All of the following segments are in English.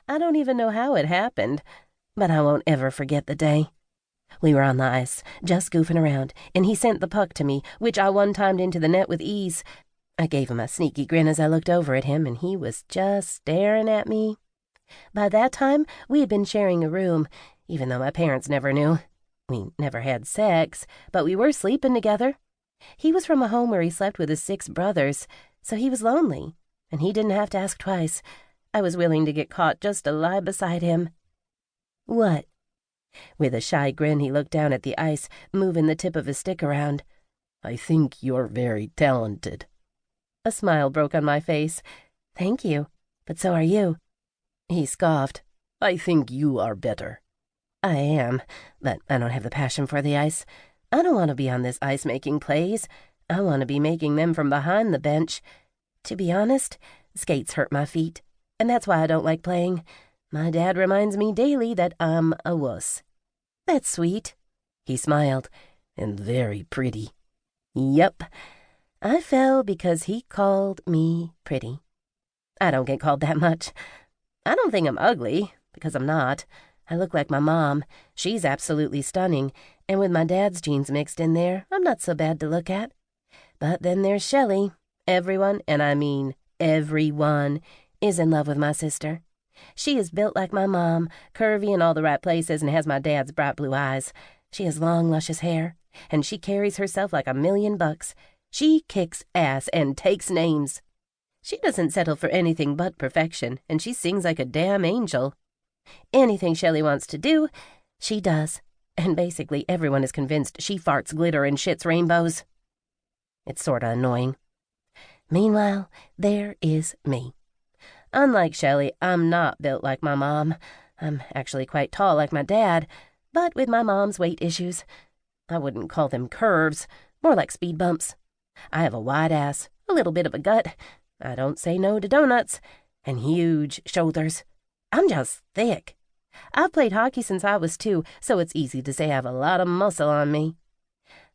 I don't even know how it happened, but I won't ever forget the day. We were on the ice, just goofing around, and he sent the puck to me, which I one-timed into the net with ease. I gave him a sneaky grin as I looked over at him, and he was just staring at me. By that time, we had been sharing a room, even though my parents never knew. We never had sex, but we were sleeping together. He was from a home where he slept with his 6 brothers, so he was lonely, and he didn't have to ask twice. I was willing to get caught just to lie beside him. "What?" With a shy grin, he looked down at the ice, moving the tip of his stick around. "I think you're very talented." A smile broke on my face. "Thank you, but so are you." He scoffed. "I think you are better." "I am, but I don't have the passion for the ice. I don't want to be on this ice-making plays. I want to be making them from behind the bench. To be honest, skates hurt my feet, and that's why I don't like playing. My dad reminds me daily that I'm a wuss." "That's sweet." He smiled. "And very pretty." "Yep. I fell because he called me pretty. I don't get called that much. I don't think I'm ugly, because I'm not. I look like my mom. She's absolutely stunning, and with my dad's genes mixed in there, I'm not so bad to look at. But then there's Shelley. Everyone, and I mean everyone, is in love with my sister. She is built like my mom, curvy in all the right places, and has my dad's bright blue eyes. She has long, luscious hair, and she carries herself like $1,000,000. She kicks ass and takes names. She doesn't settle for anything but perfection, and she sings like a damn angel. Anything Shelley wants to do, she does, and basically everyone is convinced she farts glitter and shits rainbows. It's sorta annoying. Meanwhile, there is me. Unlike Shelley, I'm not built like my mom. I'm actually quite tall like my dad, but with my mom's weight issues. I wouldn't call them curves, more like speed bumps. I have a wide ass, a little bit of a gut. I don't say no to donuts, and huge shoulders. I'm just thick. I've played hockey since I was 2, so it's easy to say I have a lot of muscle on me.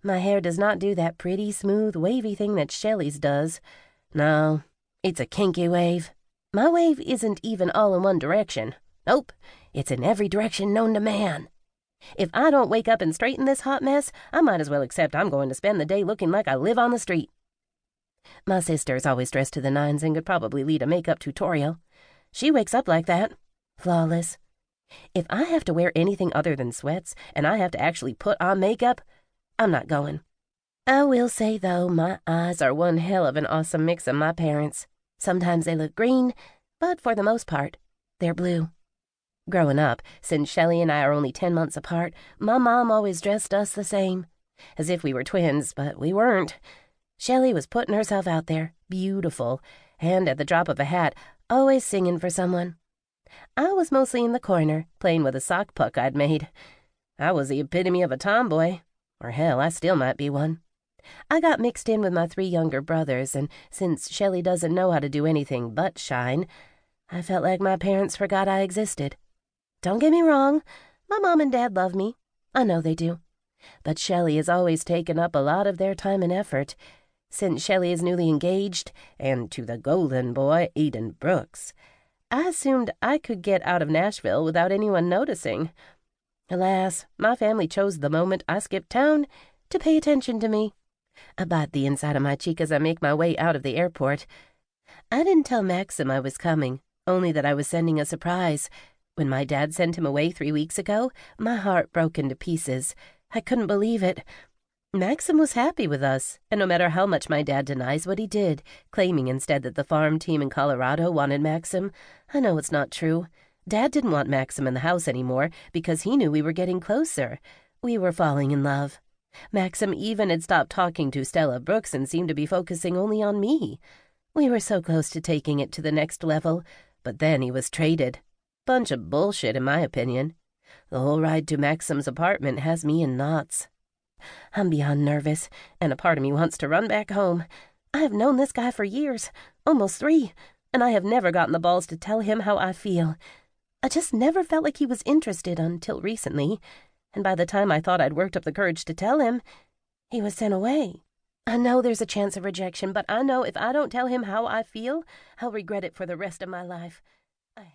My hair does not do that pretty, smooth, wavy thing that Shelley's does. No, it's a kinky wave. My wave isn't even all in one direction. Nope, it's in every direction known to man. If I don't wake up and straighten this hot mess, I might as well accept I'm going to spend the day looking like I live on the street. My sister's always dressed to the nines and could probably lead a makeup tutorial. She wakes up like that, flawless. If I have to wear anything other than sweats and I have to actually put on makeup, I'm not going. I will say, though, my eyes are one hell of an awesome mix of my parents. Sometimes they look green, but for the most part, they're blue. Growing up, since Shelley and I are only 10 months apart, my mom always dressed us the same, as if we were twins, but we weren't. Shelley was putting herself out there, beautiful, and at the drop of a hat, always singing for someone. I was mostly in the corner, playing with a sock puck I'd made. I was the epitome of a tomboy, or hell, I still might be one. I got mixed in with my 3 younger brothers, and since Shelley doesn't know how to do anything but shine, I felt like my parents forgot I existed. Don't get me wrong, my mom and dad love me. I know they do. But Shelley has always taken up a lot of their time and effort. Since Shelley is newly engaged, and to the golden boy, Eden Brooks, I assumed I could get out of Nashville without anyone noticing. Alas, my family chose the moment I skipped town to pay attention to me. I bite the inside of my cheek as I make my way out of the airport. I didn't tell Maxim I was coming, only that I was sending a surprise. When my dad sent him away 3 weeks ago, my heart broke into pieces. I couldn't believe it. Maxim was happy with us, and no matter how much my dad denies what he did, claiming instead that the farm team in Colorado wanted Maxim, I know it's not true. Dad didn't want Maxim in the house anymore because he knew we were getting closer. We were falling in love. Maxim even had stopped talking to Stella Brooks and seemed to be focusing only on me. We were so close to taking it to the next level, but then he was traded. Bunch of bullshit, in my opinion. The whole ride to Maxim's apartment has me in knots. I'm beyond nervous, and a part of me wants to run back home. I have known this guy for years, almost 3, and I have never gotten the balls to tell him how I feel. I just never felt like he was interested until recently, and by the time I thought I'd worked up the courage to tell him, he was sent away. I know there's a chance of rejection, but I know if I don't tell him how I feel, I'll regret it for the rest of my life. I have